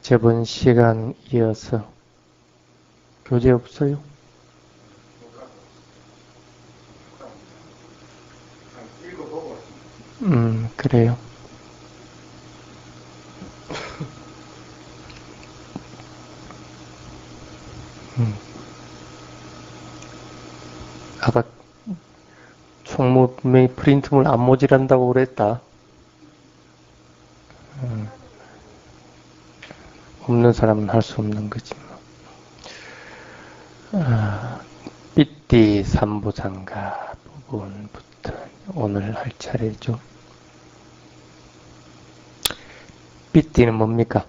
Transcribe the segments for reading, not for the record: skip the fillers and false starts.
저번 시간 이어서 교재 없어요? 그래요. 아까 총무 분명히 프린트물 안 모질한다고 그랬다. 없는 사람은 할 수 없는 거지. 삐띠 삼부장가 부분부터 오늘 할 차례죠. 삐띠는 뭡니까?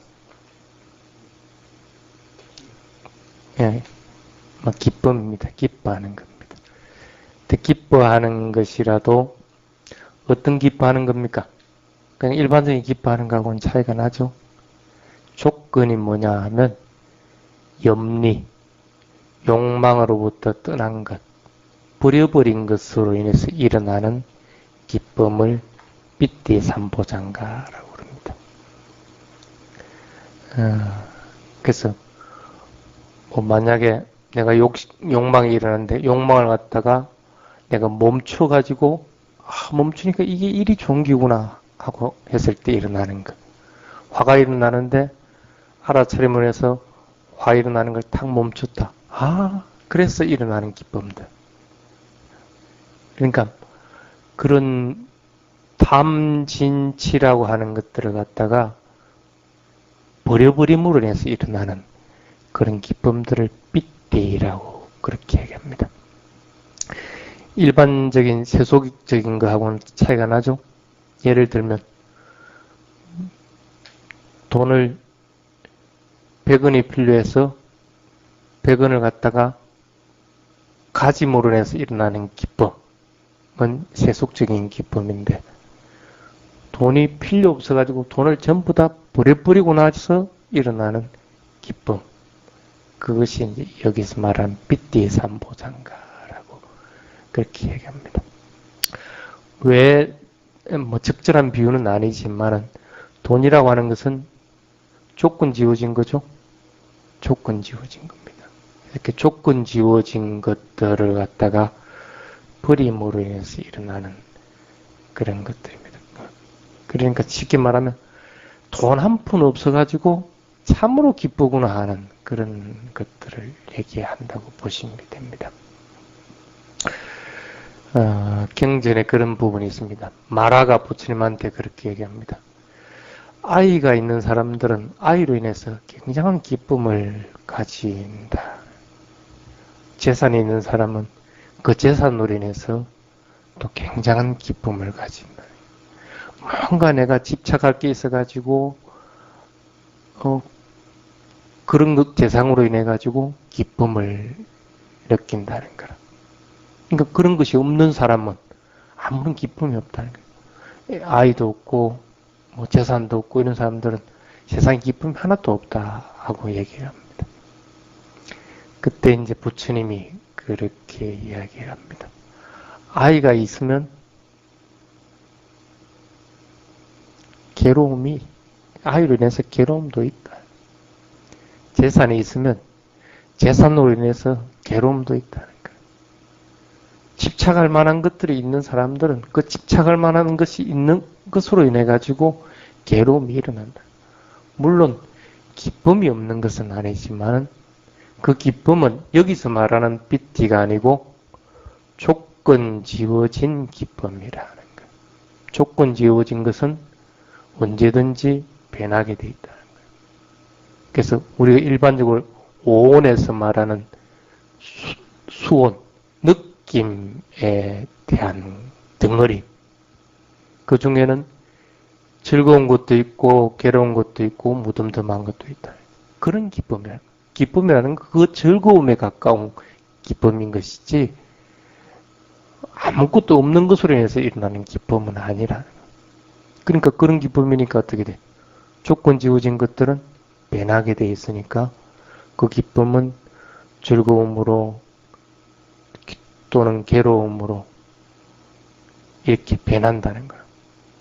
기쁨입니다. 기뻐하는 겁니다. 기뻐하는 것이라도 어떤 기뻐하는 겁니까? 그냥 일반적인 기뻐하는 거하고는 차이가 나죠. 조건이 뭐냐 하면 염리, 욕망으로부터 떠난 것, 버려버린 것으로 인해서 일어나는 기쁨을 삐띠 삼보장가라고 합니다. 그래서 만약에 내가 욕망이 일어나는데 욕망을 갖다가 내가 멈춰가지고 멈추니까 이게 일이 좋은 기구나 하고 했을 때 일어나는 것. 화가 일어나는데 알아차림을 해서 화 일어나는 걸 탁 멈췄다. 그래서 일어나는 기쁨들. 그러니까 그런 탐진치라고 하는 것들을 갖다가 버려버림으로 인해서 일어나는 그런 기쁨들을 삐띠라고 그렇게 얘기합니다. 일반적인 세속적인 거하고는 차이가 나죠. 예를 들면 돈을 100원이 필요해서 100원을 갖다가 가짐으로 인해서 일어나는 기쁨은 세속적인 기쁨인데, 돈이 필요 없어가지고 돈을 전부 다 버려버리고 나서 일어나는 기쁨, 그것이 이제 여기서 말하는 삐띠의 삼보장가라고 그렇게 얘기합니다. 왜 적절한 비유는 아니지만은 돈이라고 하는 것은 조건 지어진 거죠. 조건 지어진 겁니다. 이렇게 조건 지어진 것들을 갖다가 버림으로 인해서 일어나는 그런 것들입니다. 그러니까 쉽게 말하면 돈 한 푼 없어가지고 참으로 기쁘구나 하는 그런 것들을 얘기한다고 보시면 됩니다. 경전에 그런 부분이 있습니다. 마라가 부처님한테 그렇게 얘기합니다. 아이가 있는 사람들은 아이로 인해서 굉장한 기쁨을 가진다. 재산이 있는 사람은 그 재산으로 인해서 또 굉장한 기쁨을 가진다. 뭔가 내가 집착할 게 있어가지고 그런 것 대상으로 인해 가지고 기쁨을 느낀다는 거라. 그러니까 그런 것이 없는 사람은 아무런 기쁨이 없다는 거예요. 아이도 없고 재산도 없고 이런 사람들은 세상에 기쁨이 하나도 없다 하고 얘기를 합니다. 그때 이제 부처님이 그렇게 이야기를 합니다. 아이가 있으면 괴로움이, 아이로 인해서 괴로움도 있다. 재산이 있으면 재산으로 인해서 괴로움도 있다는 거예요. 집착할 만한 것들이 있는 사람들은 그 집착할 만한 것이 있는 것으로 인해 가지고 괴로움이 일어난다. 물론 기쁨이 없는 것은 아니지만 그 기쁨은 여기서 말하는 삐띠가 아니고 조건 지어진 기쁨이라는 거예요. 조건 지어진 것은 언제든지 변하게 돼 있다는 거예요. 그래서 우리가 일반적으로 오온에서 말하는 수온, 느낌에 대한 덩어리, 그 중에는 즐거운 것도 있고 괴로운 것도 있고 무덤덤한 것도 있다. 그런 기쁨이라는 거예요. 기쁨이라는 건 그 즐거움에 가까운 기쁨인 것이지 아무것도 없는 것으로 인해서 일어나는 기쁨은 아니라는 거예요. 그러니까 그런 기쁨이니까 어떻게 돼? 조건 지어진 것들은 변하게 돼 있으니까 그 기쁨은 즐거움으로 또는 괴로움으로 이렇게 변한다는 거예요.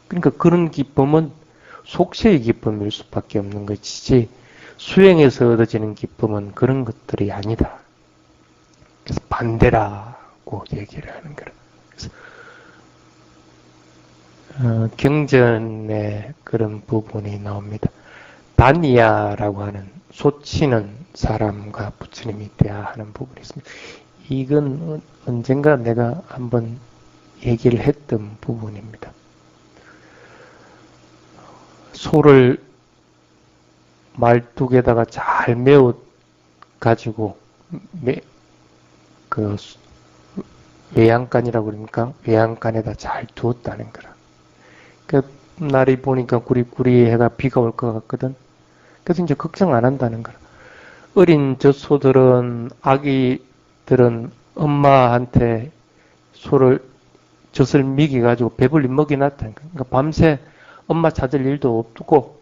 그러니까 그런 기쁨은 속세의 기쁨일 수밖에 없는 것이지 수행에서 얻어지는 기쁨은 그런 것들이 아니다. 그래서 반대라고 얘기를 하는 거라. 경전에 그런 부분이 나옵니다. 단이야라고 하는 소치는 사람과 부처님이 대화하는 부분이 있습니다. 이건 언젠가 내가 한번 얘기를 했던 부분입니다. 소를 말뚝에다가 잘 메워 가지고 그 외양간이라고 그러니까 외양간에다 잘 두었다는 거라. 그 날이 보니까 구리구리해가 비가 올 것 같거든. 그래서 이제 걱정 안 한다는 거라. 어린 젖소들은 아기들은 엄마한테 젖을 먹여가지고 배불리 먹여놨다는 거야. 그러니까 밤새 엄마 찾을 일도 없고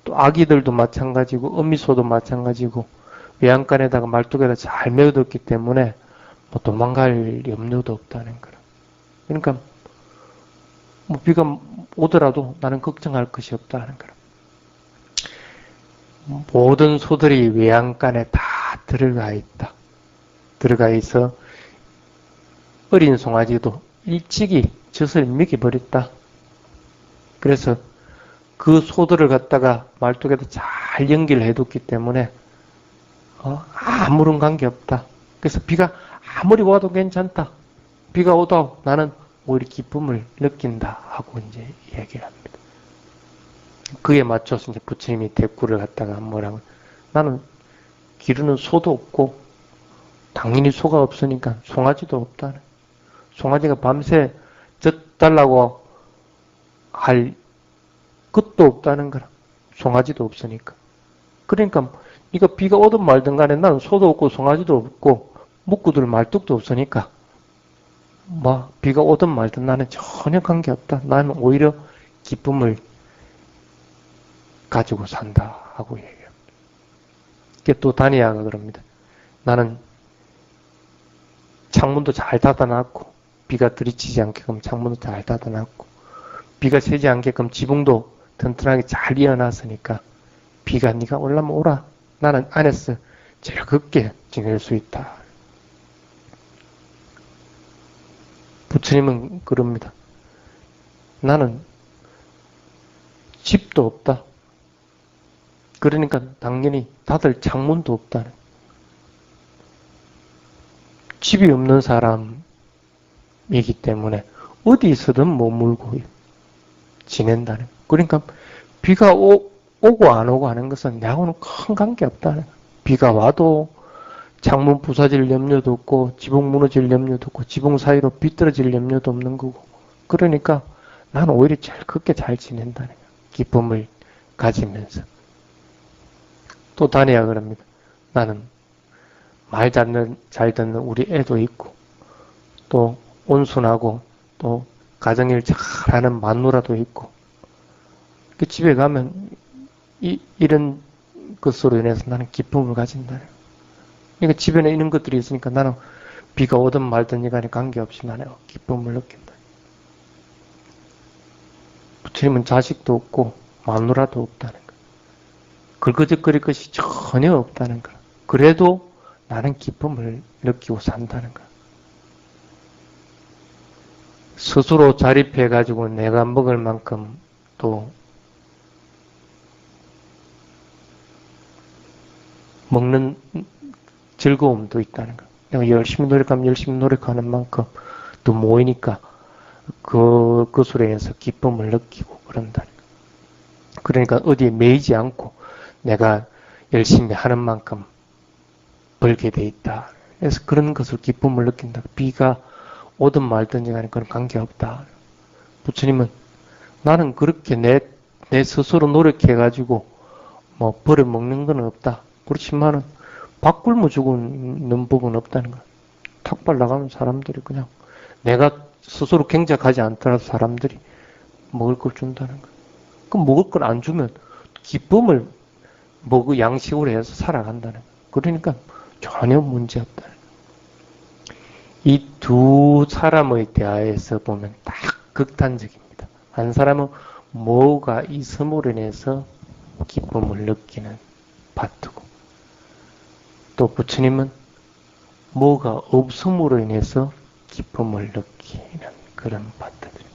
또 아기들도 마찬가지고 어미소도 마찬가지고 외양간에다가 말뚝에다 잘 메워뒀기 때문에 뭐 도망갈 염려도 없다는 거라. 그러니까 뭐 비가 오더라도 나는 걱정할 것이 없다는 거라. 모든 소들이 외양간에 다 들어가 있다. 들어가 있어 어린 송아지도 일찍이 젖을 먹여버렸다. 그래서 그 소들을 갖다가 말뚝에다 잘 연기를 해뒀기 때문에 아무런 관계없다. 그래서 비가 아무리 와도 괜찮다. 비가 오도 나는 오히려 기쁨을 느낀다 하고 이제 얘기를 합니다. 그에 맞춰서 이제 부처님이 대꾸를 갖다가 뭐라고 나는 기르는 소도 없고 당연히 소가 없으니까 송아지도 없다는. 송아지가 밤새 젖 달라고 할 것도 없다는 거라. 송아지도 없으니까. 그러니까 이거 비가 오든 말든 간에 나는 소도 없고 송아지도 없고 묵구들 말뚝도 없으니까 뭐 비가 오든 말든 나는 전혀 관계없다. 나는 오히려 기쁨을 가지고 산다 하고 얘기합니다. 이게 또 다니아가 그럽니다. 나는 창문도 잘 닫아놨고 비가 들이치지 않게끔 창문도 잘 닫아놨고 비가 새지 않게끔 지붕도 튼튼하게 잘 이어놨으니까 비가 네가 올라면 오라. 나는 안에서 즐겁게 지낼 수 있다. 부처님은 그럽니다. 나는 집도 없다. 그러니까 당연히 닫을 창문도 없다는. 집이 없는 사람이기 때문에 어디서든 머물고 지낸다는. 그러니까 비가 오고 안 오고 하는 것은 나하고는 큰 관계 없다는. 비가 와도 창문 부서질 염려도 없고 지붕 무너질 염려도 없고 지붕 사이로 비떨어질 염려도 없는 거고. 그러니까 나는 오히려 즐겁게 잘 지낸다는 거야. 기쁨을 가지면서. 또 다니야 그럽니다. 나는 말 잘 듣는 우리 애도 있고 또 온순하고 또 가정일 잘하는 마누라도 있고 그 집에 가면 이런 것으로 인해서 나는 기쁨을 가진다. 그러니까 집에는 이런 것들이 있으니까 나는 비가 오든 말든 이간에 관계없이 나는 기쁨을 느낀다. 부처님은 자식도 없고 마누라도 없다는 거. 긁어적거릴 것이 전혀 없다는 거. 그래도 나는 기쁨을 느끼고 산다는 거. 스스로 자립해가지고 내가 먹을 만큼 또 먹는 즐거움도 있다는 거. 내가 열심히 노력하면 열심히 노력하는 만큼 또 모이니까 그것으로 인해서 기쁨을 느끼고 그런다는 거. 그러니까 어디에 매이지 않고 내가 열심히 하는 만큼 벌게 돼 있다. 그래서 그런 것을 기쁨을 느낀다. 비가 오든 말든 간에 그런 관계없다. 부처님은 나는 그렇게 내 스스로 노력해가지고 뭐 벌어먹는 건 없다. 그렇지만은 밥 굶어 죽는 부분은 없다는 거야. 탁발 나가는 사람들이 그냥 내가 스스로 경작하지 않더라도 사람들이 먹을 걸 준다는 거야. 그럼 먹을 걸 안 주면 기쁨을 양식으로 해서 살아간다는 거야. 그러니까 전혀 문제 없다는 거야. 이 두 사람의 대화에서 보면 딱 극단적입니다. 한 사람은 뭐가 있음으로 인해서 기쁨을 느끼는 파트고, 또 부처님은 뭐가 없음으로 인해서 기쁨을 느끼는 그런 파트들입니다.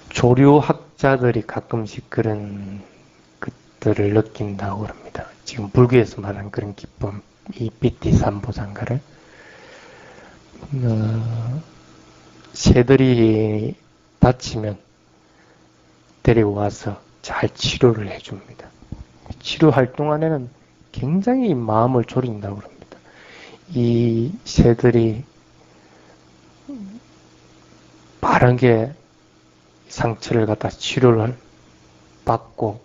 조류학자들이 가끔씩 그런 것들을 느낀다고 합니다. 지금 불교에서 말하는 그런 기쁨, 이 비띠 삼보장가를 새들이 다치면 데리고 와서 잘 치료를 해줍니다. 치료할 동안에는 굉장히 마음을 졸인다고 합니다. 이 새들이 빠르게 상처를 갖다 치료를 받고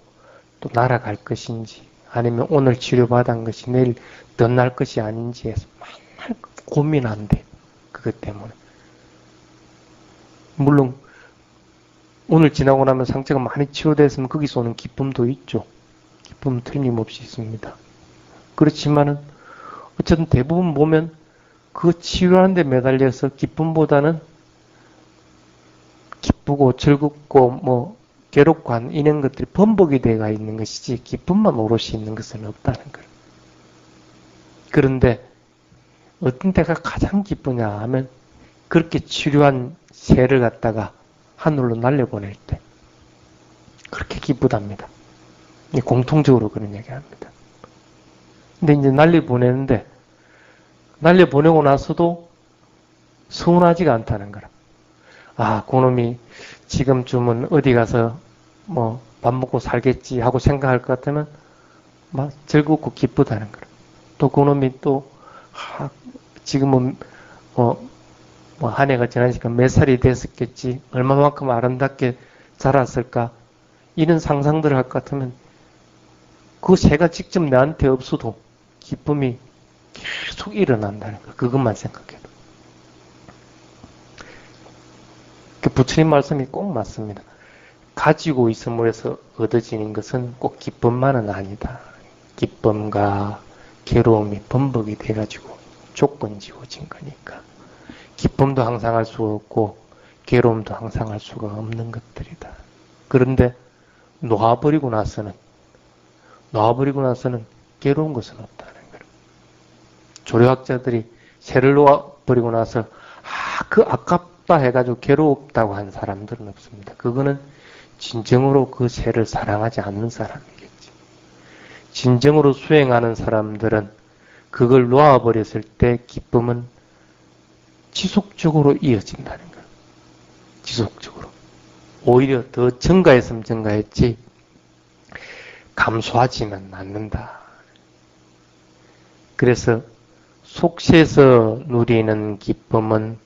또 날아갈 것인지, 아니면 오늘 치료받은 것이 내일 덧날 것이 아닌지 해서 맨날 고민한대. 그것 때문에. 물론 오늘 지나고 나면 상처가 많이 치료됐으면 거기서 오는 기쁨도 있죠. 기쁨은 틀림없이 있습니다. 그렇지만은 어쨌든 대부분 보면 그 치료하는 데 매달려서 기쁨보다는 기쁘고 즐겁고 뭐 괴롭고 이런 것들이 번복이 되어 있는 것이지 기쁨만 오롯이 있는 것은 없다는 거예요. 그런데 어떤 때가 가장 기쁘냐 하면 그렇게 치료한 새를 갖다가 하늘로 날려보낼 때 그렇게 기쁘답니다. 공통적으로 그런 얘기합니다. 근데 이제 날려보내는데 날려보내고 나서도 서운하지가 않다는 거라. 아, 그놈이 지금쯤은 어디 가서 뭐 밥 먹고 살겠지 하고 생각할 것 같으면 막 즐겁고 기쁘다는 거라. 또 그놈이 또 지금은 한 해가 지나니까 몇 살이 됐었겠지, 얼마만큼 아름답게 자랐을까, 이런 상상들을 할 것 같으면 그 새가 직접 나한테 없어도 기쁨이 계속 일어난다는 거. 그것만 생각해도. 부처님 말씀이 꼭 맞습니다. 가지고 있음으로 해서 얻어지는 것은 꼭 기쁨만은 아니다. 기쁨과 괴로움이 번복이 돼가지고 조건지어진 거니까. 기쁨도 항상 할 수가 없고 괴로움도 항상 할 수가 없는 것들이다. 그런데 놓아버리고 나서는 괴로운 것은 없다는 거예요. 조류학자들이 새를 놓아버리고 나서 그 아깝다 해가지고 괴롭다고 한 사람들은 없습니다. 그거는 진정으로 그 새를 사랑하지 않는 사람이겠지. 진정으로 수행하는 사람들은 그걸 놓아버렸을 때 기쁨은 지속적으로 이어진다는 거예요. 지속적으로. 오히려 더 증가했으면 증가했지 감소하지는 않는다. 그래서 속세에서 누리는 기쁨은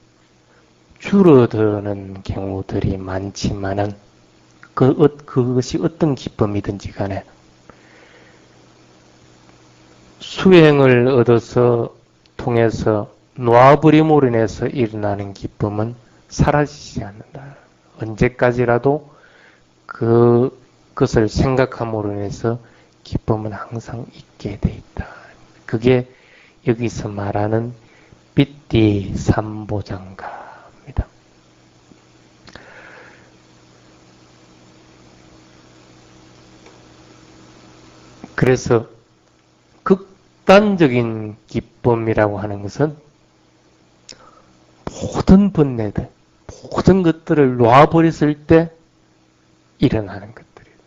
줄어드는 경우들이 많지만은 그것이 어떤 기쁨이든지 간에 수행을 얻어서 통해서 놓아버림으로 인해서 일어나는 기쁨은 사라지지 않는다. 언제까지라도 그것을 생각함으로 인해서 기쁨은 항상 있게 돼 있다. 그게 여기서 말하는 비띠 삼보장가입니다. 그래서 극단적인 기쁨이라고 하는 것은 모든 번뇌들, 모든 것들을 놓아버렸을 때 일어나는 것들이에요.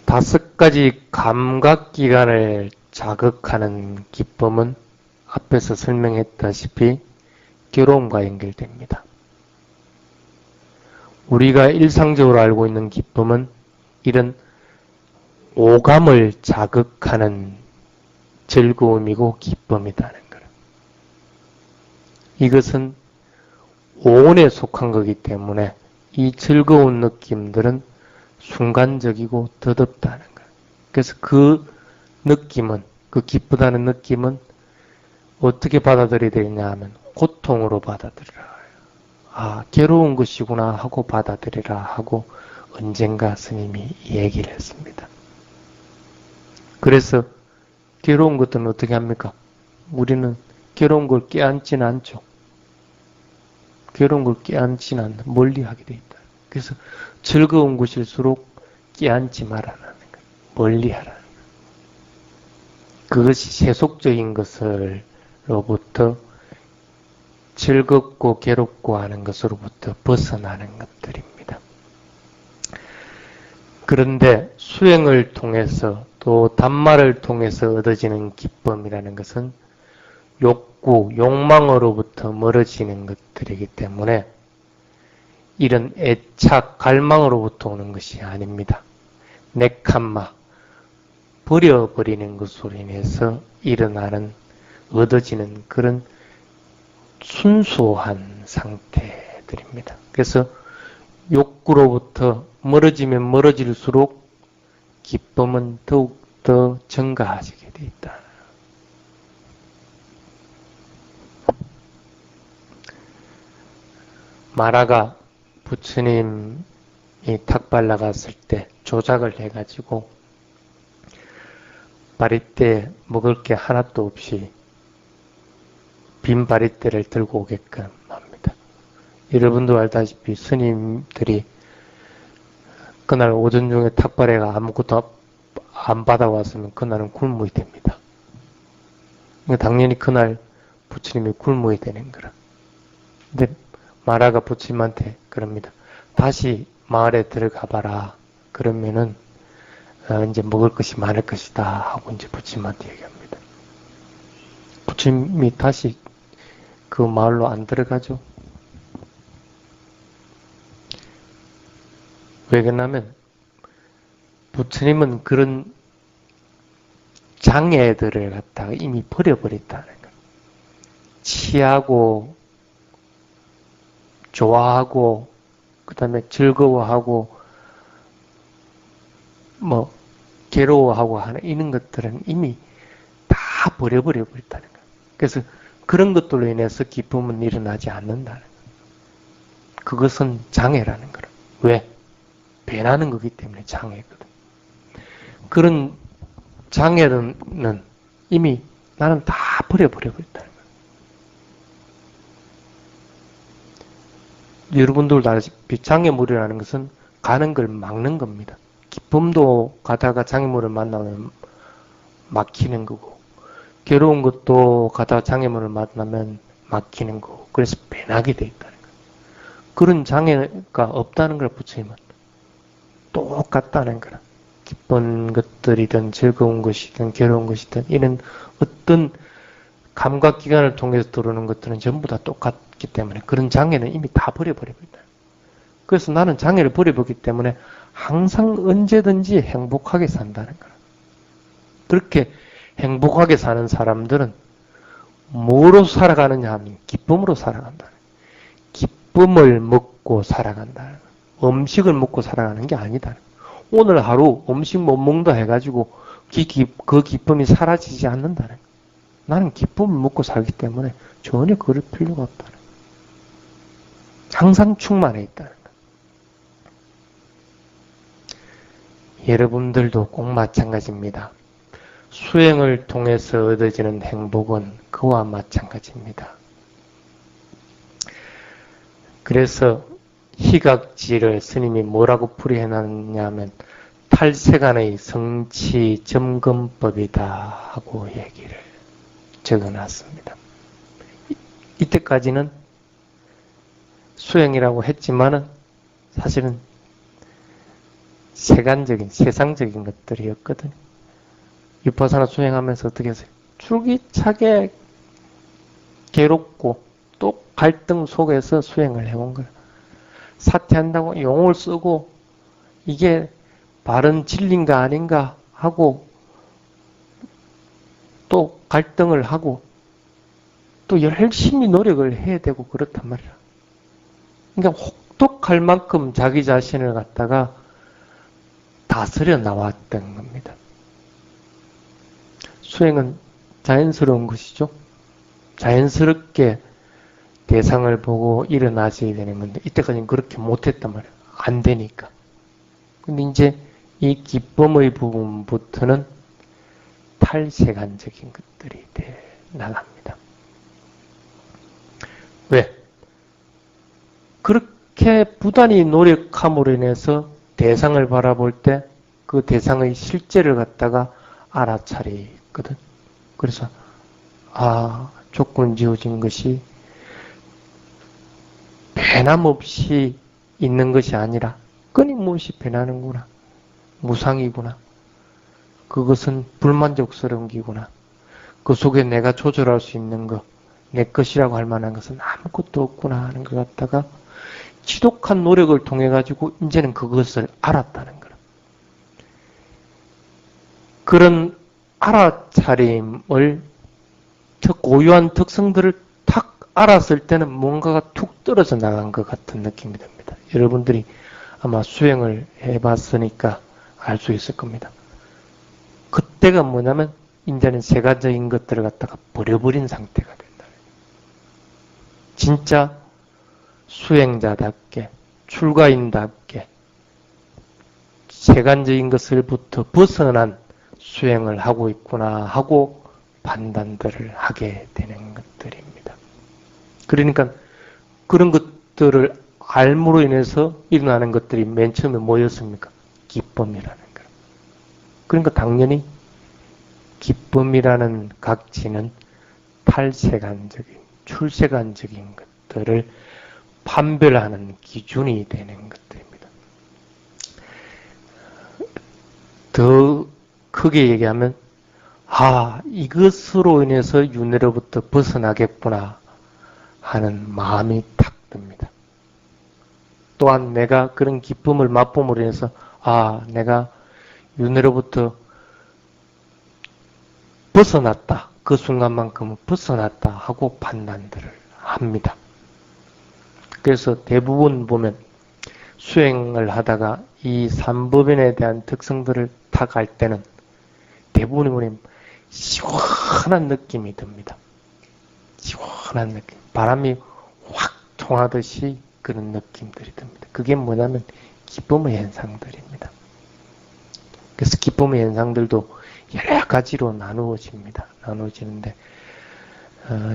다섯 가지 감각기관을 자극하는 기쁨은 앞에서 설명했다시피 괴로움과 연결됩니다. 우리가 일상적으로 알고 있는 기쁨은 이런 오감을 자극하는 즐거움이고 기쁨이라는 거예요. 이것은 오온에 속한 거기 때문에 이 즐거운 느낌들은 순간적이고 덧없다는 거예요. 그래서 그 느낌은, 그 기쁘다는 느낌은 어떻게 받아들여야 되냐 하면 고통으로 받아들여라. 아, 괴로운 것이구나 하고 받아들이라 하고 언젠가 스님이 얘기를 했습니다. 그래서 괴로운 것들은 어떻게 합니까? 우리는 괴로운 걸 껴안지는 않죠. 괴로운 걸 깨안지는 않는, 멀리하게 돼 있다. 그래서 즐거운 것일수록 깨안지 말아라는 거예요. 멀리하라는 거예요. 그것이 세속적인 것으로부터 즐겁고 괴롭고 하는 것으로부터 벗어나는 것들입니다. 그런데 수행을 통해서 또 단말을 통해서 얻어지는 기쁨이라는 것은 욕구, 욕망으로부터 멀어지는 것들이기 때문에 이런 애착, 갈망으로부터 오는 것이 아닙니다. 네캄마, 버려버리는 것으로 인해서 일어나는, 얻어지는 그런 순수한 상태들입니다. 그래서 욕구로부터 멀어지면 멀어질수록 기쁨은 더욱더 증가하게 되어 있다. 마라가 부처님이 탁발라 갔을 때 조작을 해가지고 바리떼 먹을 게 하나도 없이 빈 바리떼를 들고 오게끔 합니다. 여러분도 알다시피 스님들이 그날 오전 중에 탁발해가 아무것도 안 받아왔으면 그날은 굶어야 됩니다. 당연히 그날 부처님이 굶어야 되는 거라. 근데 마라가 부처님한테 그럽니다. 다시 마을에 들어가 봐라. 그러면은 이제 먹을 것이 많을 것이다 하고 이제 부처님한테 얘기합니다. 부처님이 다시 그 마을로 안 들어가죠. 왜 그러냐면 부처님은 그런 장애들을 갖다가 이미 버려버렸다는 거예요. 취하고 좋아하고 그 다음에 즐거워하고 뭐 괴로워하고 하는 이런 것들은 이미 다 버려버렸다는 거예요. 그래서 그런 것들로 인해서 기쁨은 일어나지 않는다는 거예요. 그것은 장애라는 거예요. 왜? 변하는 거기 때문에 장애거든. 그런 장애는 이미 나는 다 버려버렸다는 거예요. 여러분들도 알다시피 장애물이라는 것은 가는 걸 막는 겁니다. 기쁨도 가다가 장애물을 만나면 막히는 거고, 괴로운 것도 가다가 장애물을 만나면 막히는 거고, 그래서 변하게 돼 있다는 거예요. 그런 장애가 없다는 걸 부처님은 똑같다는 거라. 기쁜 것들이든 즐거운 것이든 괴로운 것이든 이런 어떤 감각기관을 통해서 들어오는 것들은 전부 다 똑같기 때문에 그런 장애는 이미 다 버려버립니다. 그래서 나는 장애를 버려보기 때문에 항상 언제든지 행복하게 산다는 거야. 그렇게 행복하게 사는 사람들은 뭐로 살아가느냐 하면 기쁨으로 살아간다. 기쁨을 먹고 살아간다. 음식을 먹고 살아가는 게 아니다. 오늘 하루 음식 못 먹는다 해가지고 그 기쁨이 사라지지 않는다는 거야. 나는 기쁨을 먹고 살기 때문에 전혀 그럴 필요가 없다는 거야. 항상 충만해 있다는 거야. 여러분들도 꼭 마찬가지입니다. 수행을 통해서 얻어지는 행복은 그와 마찬가지입니다. 그래서 희각지를 스님이 뭐라고 풀이해놨냐면 탈세간의 성취 점검법이다 하고 얘기를 적어놨습니다. 이때까지는 수행이라고 했지만은 사실은 세간적인, 세상적인 것들이었거든요. 위파사나 수행하면서 어떻게 했어요? 줄기차게 괴롭고 또 갈등 속에서 수행을 해온 거예요. 사퇴한다고 용을 쓰고 이게 바른 진리인가 아닌가 하고 또 갈등을 하고 또 열심히 노력을 해야 되고 그렇단 말이야. 그러니까 혹독할 만큼 자기 자신을 갖다가 다스려 나왔던 겁니다. 수행은 자연스러운 것이죠. 자연스럽게 대상을 보고 일어나셔야 되는 건데 이때까지는 그렇게 못했단 말이에요. 안 되니까. 근데 이제 이 기쁨의 부분부터는 탈세간적인 것들이 돼 나갑니다. 왜? 이렇게 부단히 노력함으로 인해서 대상을 바라볼 때 그 대상의 실제를 갖다가 알아차리거든. 그래서 조건 지어진 것이 변함없이 있는 것이 아니라 끊임없이 변하는구나. 무상이구나. 그것은 불만족스러운 기구나. 그 속에 내가 조절할 수 있는 것, 내 것이라고 할 만한 것은 아무것도 없구나 하는 것 같다가 지독한 노력을 통해 가지고 이제는 그것을 알았다는 거라. 그런 알아차림을 고유한 특성들을 탁 알았을 때는 뭔가가 툭 떨어져 나간 것 같은 느낌이 듭니다. 여러분들이 아마 수행을 해봤으니까 알 수 있을 겁니다. 그때가 뭐냐면 이제는 세가적인 것들을 갖다가 버려버린 상태가 된다. 진짜 수행자답게 출가인답게 세간적인 것을부터 벗어난 수행을 하고 있구나 하고 판단들을 하게 되는 것들입니다. 그러니까 그런 것들을 알므로 인해서 일어나는 것들이 맨 처음에 뭐였습니까? 기쁨이라는 거. 그러니까 당연히 기쁨이라는 각지는 탈세간적인, 출세간적인 것들을 판별하는 기준이 되는 것들입니다. 더 크게 얘기하면 이것으로 인해서 윤회로부터 벗어나겠구나 하는 마음이 탁 듭니다. 또한 내가 그런 기쁨을 맛봄으로 인해서 내가 윤회로부터 벗어났다. 그 순간만큼은 벗어났다 하고 판단들을 합니다. 그래서 대부분 보면 수행을 하다가 이 삼법인에 대한 특성들을 탁 알 때는 대부분이 뭐냐면 시원한 느낌이 듭니다. 시원한 느낌. 바람이 확 통하듯이 그런 느낌들이 듭니다. 그게 뭐냐면 기쁨의 현상들입니다. 그래서 기쁨의 현상들도 여러 가지로 나누어지는데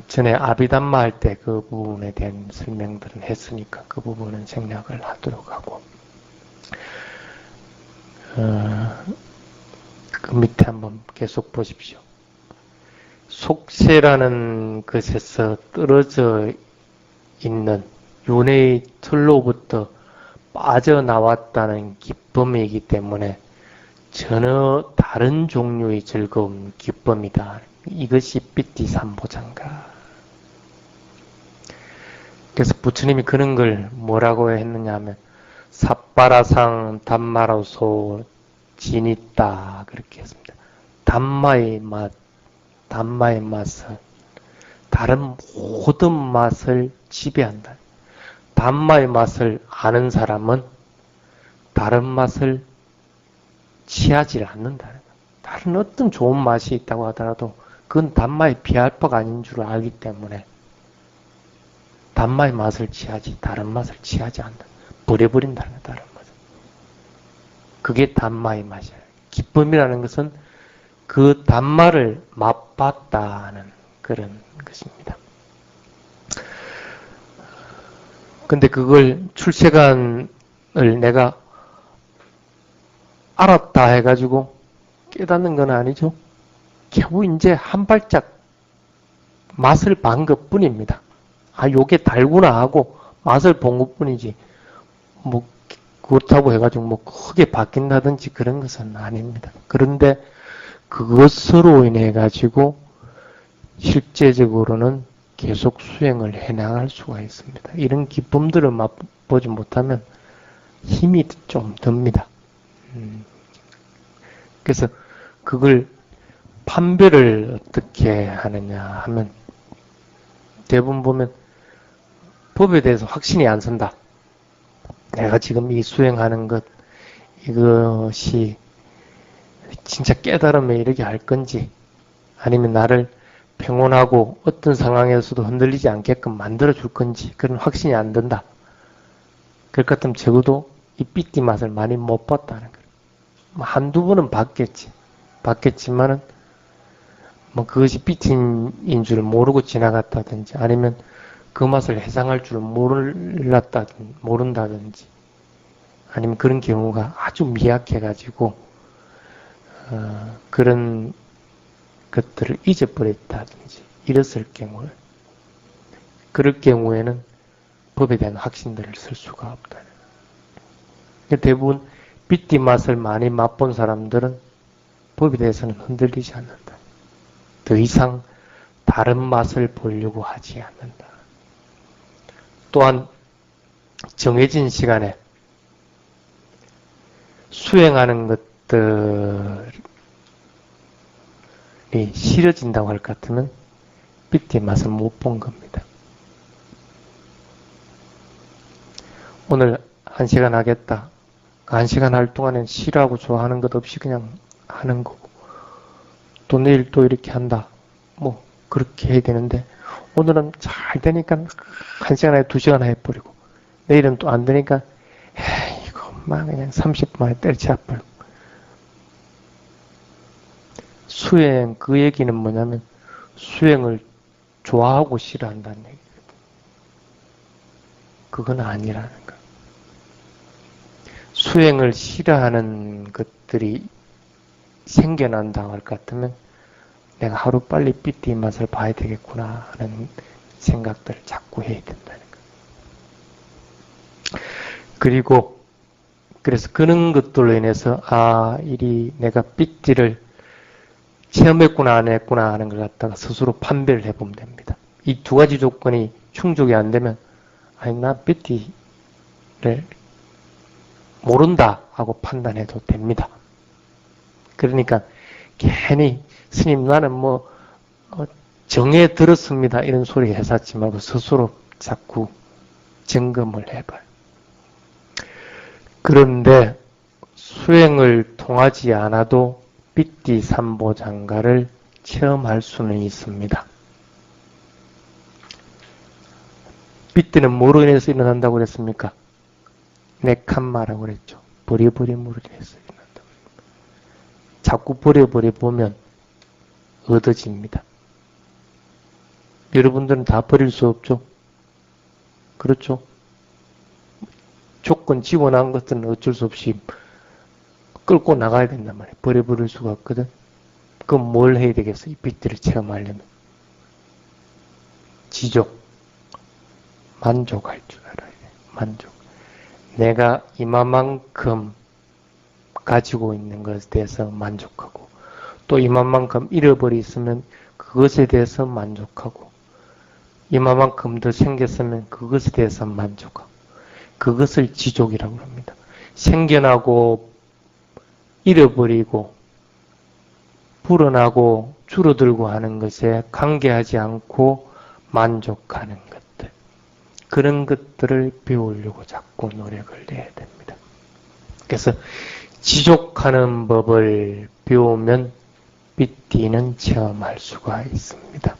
전에 아비담마 할 때 그 부분에 대한 설명들은 했으니까 그 부분은 생략을 하도록 하고 그 밑에 한번 계속 보십시오. 속세라는 것에서 떨어져 있는 윤회의 틀로부터 빠져나왔다는 기쁨이기 때문에 전혀 다른 종류의 즐거움, 기쁨이다. 이것이 삐띠삼보장가. 그래서 부처님이 그런 걸 뭐라고 했느냐 하면 삿바라상 담마로소 진있다 그렇게 했습니다. 담마의 맛은 다른 모든 맛을 지배한다. 담마의 맛을 아는 사람은 다른 맛을 취하지 않는다. 다른 어떤 좋은 맛이 있다고 하더라도 그건 담마에 비할 바가 아닌 줄 알기 때문에 담마의 맛을 취하지 다른 맛을 취하지 않는다. 버려버린다는 거야, 다른 맛을. 그게 담마의 맛이야. 기쁨이라는 것은 그 담마를 맛봤다는 그런 것입니다. 근데 그걸 출세간을 내가 알았다 해가지고 깨닫는 건 아니죠. 겨우 이제 한 발짝 맛을 본 것 뿐입니다. 요게 달구나 하고 맛을 본 것 뿐이지, 그렇다고 해가지고 크게 바뀐다든지 그런 것은 아닙니다. 그런데 그것으로 인해가지고 실제적으로는 계속 수행을 해나갈 수가 있습니다. 이런 기쁨들을 맛보지 못하면 힘이 좀 듭니다. 그래서 그걸 판별을 어떻게 하느냐 하면 대부분 보면 법에 대해서 확신이 안 선다. 내가 지금 이 수행하는 것 이것이 진짜 깨달음에 이르게 할 건지 아니면 나를 평온하고 어떤 상황에서도 흔들리지 않게끔 만들어줄 건지 그런 확신이 안 든다. 그럴 것 같으면 적어도 이 삐띠 맛을 많이 못 봤다는 거예요. 한두 번은 봤겠지만은 그것이 삐띠인 줄 모르고 지나갔다든지 아니면 그 맛을 해상할 줄 모른다든지 아니면 그런 경우가 아주 미약해가지고 그런 것들을 잊어버렸다든지 이랬을 경우 그럴 경우에는 법에 대한 확신들을 쓸 수가 없다. 대부분 삐띠 맛을 많이 맛본 사람들은 법에 대해서는 흔들리지 않는다. 더 이상 다른 맛을 보려고 하지 않는다. 또한 정해진 시간에 수행하는 것들이 싫어진다고 할 것 같으면 삐띠의 맛을 못 본 겁니다. 오늘 1시간 하겠다. 1시간 할 동안엔 싫어하고 좋아하는 것 없이 그냥 하는 거고 또 내일 또 이렇게 한다. 뭐 그렇게 해야 되는데 오늘은 잘 되니까 1시간 에 2시간 해버리고 내일은 또 안 되니까 이거만 그냥 30분에 때려치워버리고 수행 그 얘기는 뭐냐면 수행을 좋아하고 싫어한다는 얘기거든. 그건 아니라는 거야. 수행을 싫어하는 것들이 생겨난다고 할 것 같으면 내가 하루빨리 삐띠 맛을 봐야 되겠구나 하는 생각들을 자꾸 해야 된다는 거야. 그리고 그래서 그런 것들로 인해서 이리 내가 삐띠를 체험했구나 안 했구나 하는 걸 갖다가 스스로 판별을 해보면 됩니다. 이 두 가지 조건이 충족이 안 되면 나 삐띠를 모른다 하고 판단해도 됩니다. 그러니까 괜히 스님 나는 뭐 정에 들었습니다 이런 소리 해사치 말고 스스로 자꾸 점검을 해봐요. 그런데 수행을 통하지 않아도 삐띠 삼보장가를 체험할 수는 있습니다. 삐띠는 뭐로 인해서 일어난다고 그랬습니까? 네칸마라고 그랬죠. 버려버림으로 인해서 일어난다고. 자꾸 버려버려 보면 얻어집니다. 여러분들은 다 버릴 수 없죠? 그렇죠? 조건 지원한 것들은 어쩔 수 없이 끌고 나가야 된단 말이에요. 버려버릴 수가 없거든. 그럼 뭘 해야 되겠어? 이 삐띠를 체험하려면. 지족. 만족할 줄 알아야 돼. 만족. 내가 이만큼 가지고 있는 것에 대해서 만족하고 또 이만큼 잃어버렸으면 그것에 대해서 만족하고 이만큼 더 생겼으면 그것에 대해서 만족하고 그것을 지족이라고 합니다. 생겨나고 잃어버리고 불어나고 줄어들고 하는 것에 관계하지 않고 만족하는 것들 그런 것들을 배우려고 자꾸 노력을 해야 됩니다. 그래서 지족하는 법을 배우면 삐띠는 체험할 수가 있습니다.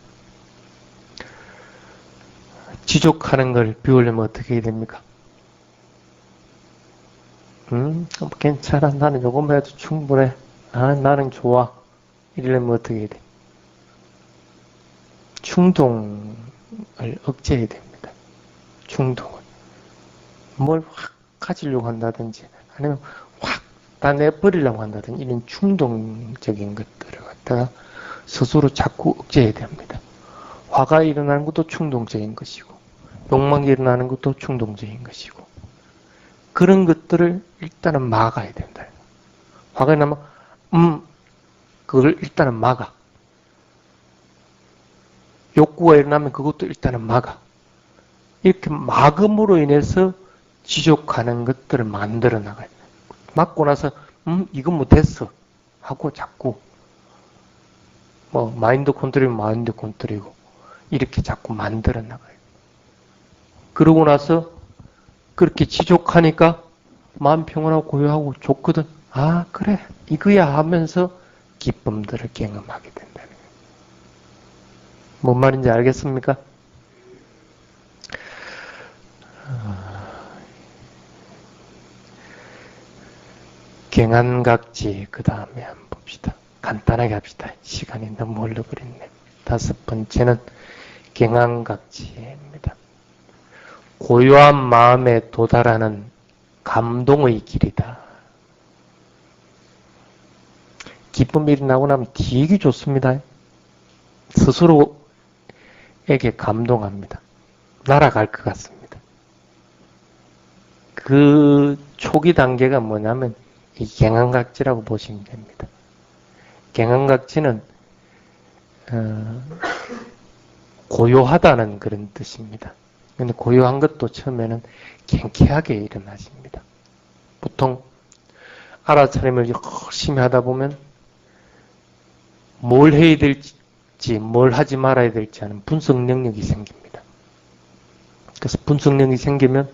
지족하는 걸 배우려면 어떻게 해야 됩니까? 괜찮아. 나는 요것만 해도 충분해. 나는 좋아. 이러려면 어떻게 해야 돼? 충동을 억제해야 됩니다. 충동을. 뭘 확 가지려고 한다든지 아니면 확 다 내버리려고 한다든지 이런 충동적인 것들을 갖다가 스스로 자꾸 억제해야 됩니다. 화가 일어나는 것도 충동적인 것이고 욕망이 일어나는 것도 충동적인 것이고 그런 것들을 일단은 막아야 된다. 화가 일어나면 그걸 일단은 막아. 욕구가 일어나면 그것도 일단은 막아. 이렇게 막음으로 인해서 지족하는 것들을 만들어 나가야 돼. 막고 나서 이건 뭐 됐어 하고 자꾸 마인드 컨트롤이면 마인드 컨트롤이고 이렇게 자꾸 만들어 나가요. 그러고 나서 그렇게 지족하니까 마음 평온하고 고요하고 좋거든. 그래 이거야 하면서 기쁨들을 경험하게 된다는 거예요. 뭔 말인지 알겠습니까? 경안각지 그 다음에 한번 봅시다. 간단하게 합시다. 시간이 너무 흘러버렸네. 5번째는 경안각지입니다. 고요한 마음에 도달하는 감동의 길이다. 기쁨이 일어나고 나면 되게 좋습니다. 스스로에게 감동합니다. 날아갈 것 같습니다. 그 초기 단계가 뭐냐면 이 경안각지라고 보시면 됩니다. 경안각지는 고요하다는 그런 뜻입니다. 근데 고요한 것도 처음에는 경쾌하게 일어나십니다. 보통 알아차림을 열심히 하다 보면 뭘 해야 될지 뭘 하지 말아야 될지 하는 분석 능력이 생깁니다. 그래서 분석 능력이 생기면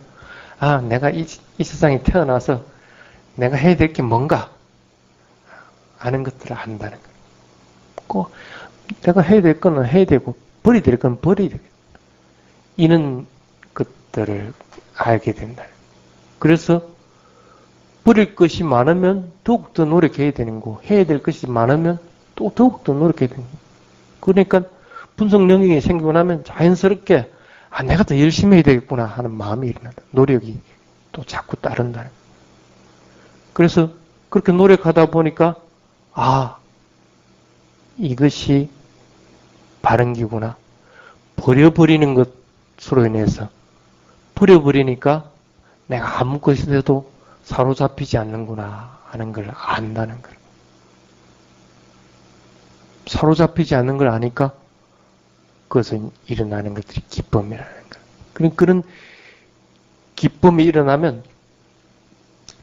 내가 이 세상에 태어나서 내가 해야 될 게 뭔가 아는 것들을 안다는 거예요. 꼭 내가 해야 될 거는 해야 되고 버려야 될 건 버려야 되고 이런 것들을 알게 된다. 그래서 버릴 것이 많으면 더욱더 노력해야 되는 거, 해야 될 것이 많으면 또 더욱더 노력해야 되는 거. 그러니까 분석 능력이 생기고 나면 자연스럽게 내가 더 열심히 해야 되겠구나 하는 마음이 일어난다. 노력이 또 자꾸 따른다. 그래서 그렇게 노력하다 보니까 이것이 바른 기구나. 버려버리는 것으로 인해서 버려버리니까 내가 아무 것에도 사로잡히지 않는구나 하는 걸 안다는 거예요. 사로잡히지 않는 걸 아니까 그것은 일어나는 것들이 기쁨이라는 거예요. 그런 기쁨이 일어나면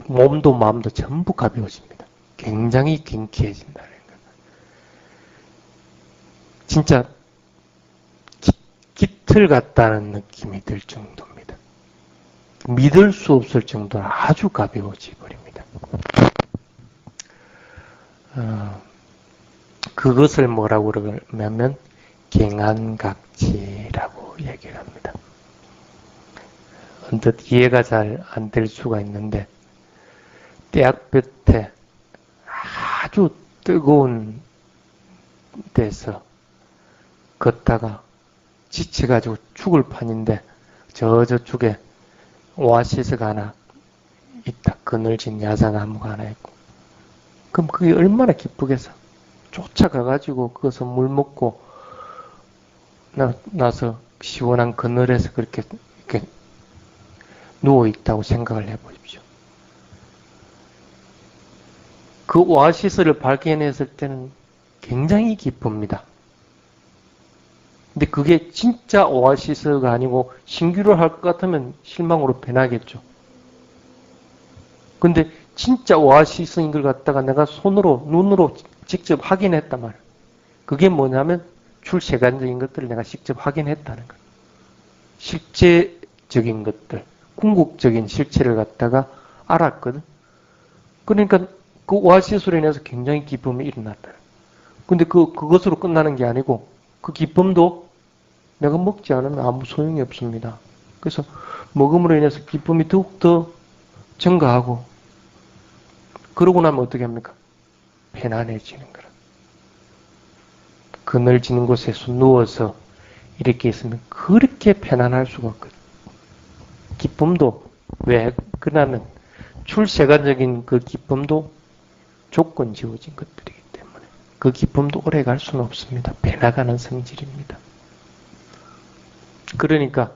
몸도 마음도 전부 가벼워집니다. 굉장히 경쾌해진다는 거예요. 진짜 깃털 같다는 느낌이 들 정도입니다. 믿을 수 없을 정도로 아주 가벼워져 버립니다. 그것을 뭐라고 그러냐면 경안각지라고 얘기를 합니다. 언뜻 이해가 잘 안 될 수가 있는데 떼약볕에 아주 뜨거운 데서 걷다가 지쳐가지고 죽을 판인데 저쪽에 오아시스가 하나 있다. 그늘진 야자나무가 하나 있고 그럼 그게 얼마나 기쁘겠어. 쫓아가가지고 거기서 물 먹고 나서 시원한 그늘에서 그렇게 이렇게 누워있다고 생각을 해보십시오. 그 오아시스를 발견했을 때는 굉장히 기쁩니다. 근데 그게 진짜 오아시스가 아니고 신기루 할 것 같으면 실망으로 변하겠죠. 근데 진짜 오아시스인 걸 갖다가 내가 눈으로 직접 확인했단 말이에요. 그게 뭐냐면 출세관적인 것들을 내가 직접 확인했다는 거예요. 실제적인 것들, 궁극적인 실체를 갖다가 알았거든. 그러니까 그 오아시스로 인해서 굉장히 기쁨이 일어났다. 근데 그것으로 끝나는 게 아니고 그 기쁨도 내가 먹지 않으면 아무 소용이 없습니다. 그래서 먹음으로 인해서 기쁨이 더욱더 증가하고 그러고 나면 어떻게 합니까? 편안해지는 거라. 그늘지는 곳에서 누워서 이렇게 있으면 그렇게 편안할 수가 없거든. 기쁨도 왜 그러냐면 출세관적인 그 기쁨도 조건 지어진 것들이기 때문에 그 기쁨도 오래 갈 수는 없습니다. 배나가는 성질입니다. 그러니까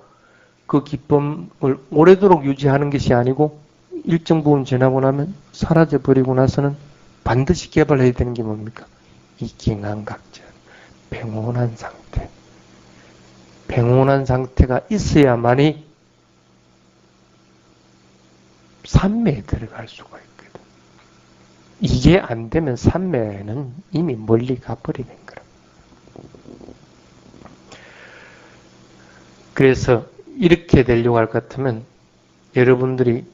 그 기쁨을 오래도록 유지하는 것이 아니고 일정 부분 지나고 나면 사라져버리고 나서는 반드시 개발해야 되는 게 뭡니까? 이 경안각자, 평온한 상태. 평온한 상태가 있어야만이 산매에 들어갈 수가 있거든. 이게 안 되면 산매는 이미 멀리 가버리는 거라. 그래서 이렇게 되려고 할 것 같으면 여러분들이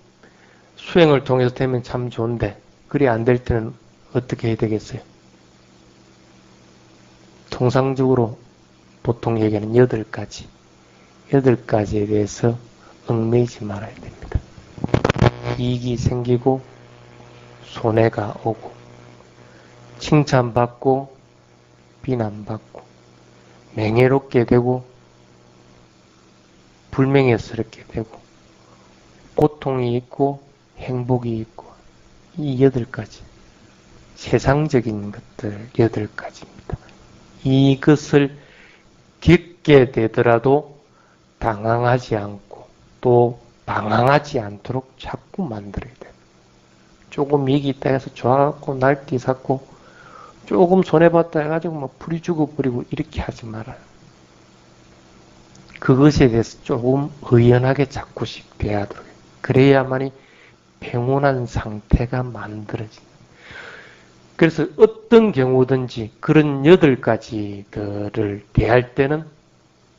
수행을 통해서 되면 참 좋은데 그리 안 될 때는 어떻게 해야 되겠어요? 통상적으로 보통 얘기하는 8가지. 8가지에 대해서 얽매이지 말아야 됩니다. 이익이 생기고 손해가 오고 칭찬받고 비난받고 맹해롭게 되고 불명예스럽게 되고 고통이 있고 행복이 있고 이 8가지 세상적인 것들 8가지입니다. 이것을 겪게 되더라도 당황하지 않고 또 방황하지 않도록 자꾸 만들어야 돼요. 조금 이익이 있다 해서 좋아갖고 날뛰 샀고 조금 손해봤다 해가지고 막 풀이 죽어버리고 이렇게 하지 말아요. 그것에 대해서 조금 의연하게 자꾸씩 대하도록 해요. 그래야만이 평온한 상태가 만들어집니다. 그래서 어떤 경우든지 그런 8가지들을 대할 때는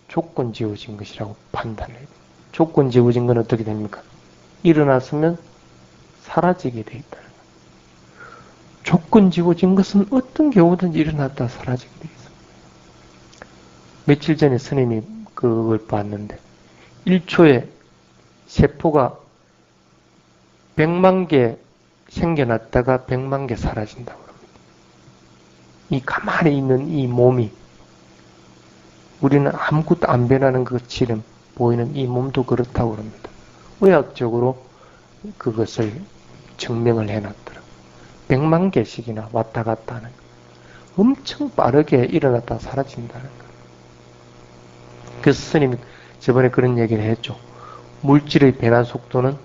조건 지어진 것이라고 판단해야 돼요. 조건 지어진 건 어떻게 됩니까? 일어났으면 사라지게 돼 있다는 거예요. 조건 지어진 것은 어떤 경우든지 일어났다 사라지게 돼 있어요. 며칠 전에 스님이 그걸 봤는데 1초에 세포가 100만 개 생겨났다가 100만 개 사라진다고 합니다. 이 가만히 있는 이 몸이 우리는 아무것도 안 변하는 것처럼 보이는 이 몸도 그렇다고 합니다. 의학적으로 그것을 증명을 해놨더라고요. 100만 개씩이나 왔다 갔다 하는 거예요. 엄청 빠르게 일어났다 사라진다는 거예요. 그래서 스님이 저번에 그런 얘기를 했죠. 물질의 변화 속도는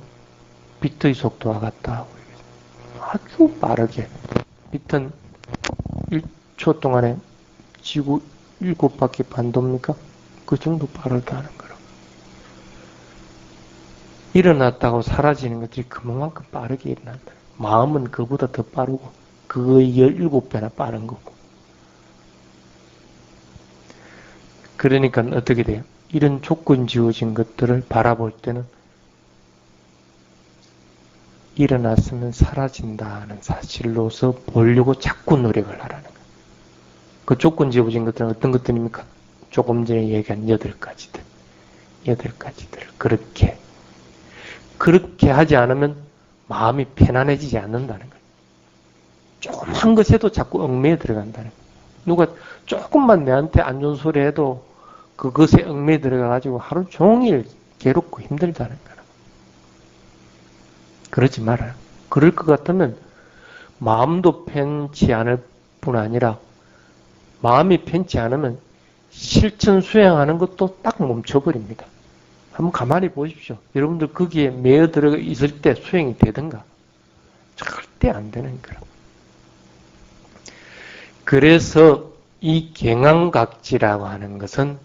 빛의 속도와 같다. 아주 빠르게. 빛은 1초 동안에 지구 7바퀴 반 돕니까? 그 정도 빠르다는 거로. 일어났다고 사라지는 것들이 그만큼 빠르게 일어난다. 마음은 그보다 더 빠르고 그거의 17배나 빠른 거고. 그러니까 어떻게 돼요? 이런 조건 지어진 것들을 바라볼 때는 일어났으면 사라진다는 사실로서 보려고 자꾸 노력을 하라는 거예요. 그 조건 지어진 것들은 어떤 것들입니까? 조금 전에 얘기한 8가지들. 8가지들. 그렇게 하지 않으면 마음이 편안해지지 않는다는 거예요. 조그만 것에도 자꾸 얽매여 들어간다는 거예요. 누가 조금만 내한테 안 좋은 소리 해도 그것에 얽매여 들어가가지고 하루 종일 괴롭고 힘들다는 거예요. 그러지 말아요. 그럴 것 같으면 마음도 편치 않을 뿐 아니라 마음이 편치 않으면 실천 수행하는 것도 딱 멈춰버립니다. 한번 가만히 보십시오. 여러분들 거기에 매여 들어가 있을 때 수행이 되든가? 절대 안 되는 거라. 그래서 이 경항각지라고 하는 것은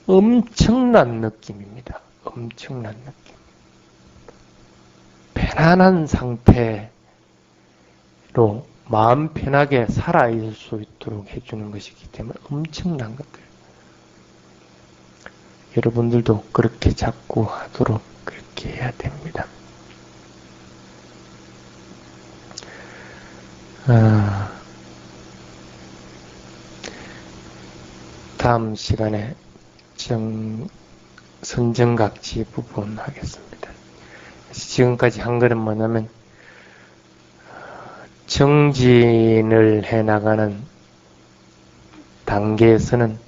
엄청난 느낌입니다. 엄청난 느낌. 편안한 상태로 마음 편하게 살아있을 수 있도록 해주는 것이기 때문에 엄청난 것들. 여러분들도 그렇게 자꾸 하도록 그렇게 해야 됩니다. 다음 시간에 선정각지 부분 하겠습니다. 지금까지 한 것은 뭐냐면 정진을 해나가는 단계에서는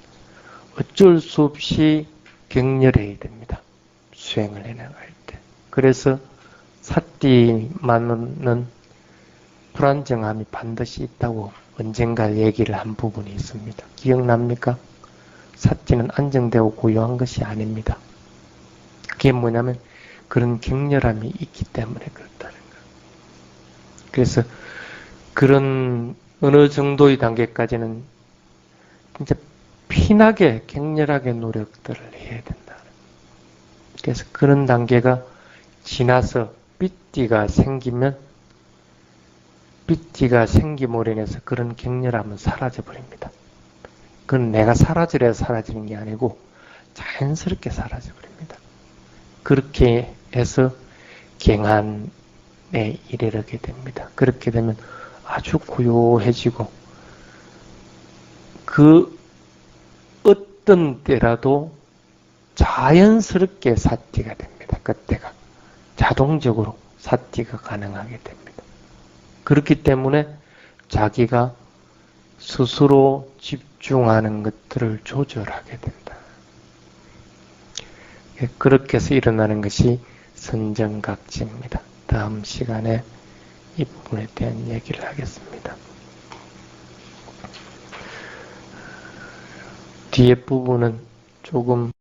어쩔 수 없이 격렬해야 됩니다. 수행을 해나갈 때. 그래서 사띠만은 불안정함이 반드시 있다고 언젠가 얘기를 한 부분이 있습니다. 기억납니까? 사띠는 안정되고 고요한 것이 아닙니다. 그게 뭐냐면 그런 격렬함이 있기 때문에 그렇다는 거예요. 그래서 그런 어느 정도의 단계까지는 진짜 피나게 격렬하게 노력들을 해야 된다. 그래서 그런 단계가 지나서 삐띠가 생기면 삐띠가 생김으로 인해서 그런 격렬함은 사라져버립니다. 그건 내가 사라지려 사라지는 게 아니고 자연스럽게 사라져버립니다. 그렇게 해서 경안에 이르게 됩니다. 그렇게 되면 아주 고요해지고 그 어떤 때라도 자연스럽게 사띠가 됩니다. 그때가 자동적으로 사띠가 가능하게 됩니다. 그렇기 때문에 자기가 스스로 집중하는 것들을 조절하게 된다. 그렇게 해서 일어나는 것이 선정각지입니다. 다음 시간에 이 부분에 대한 얘기를 하겠습니다. 뒤에 부분은 조금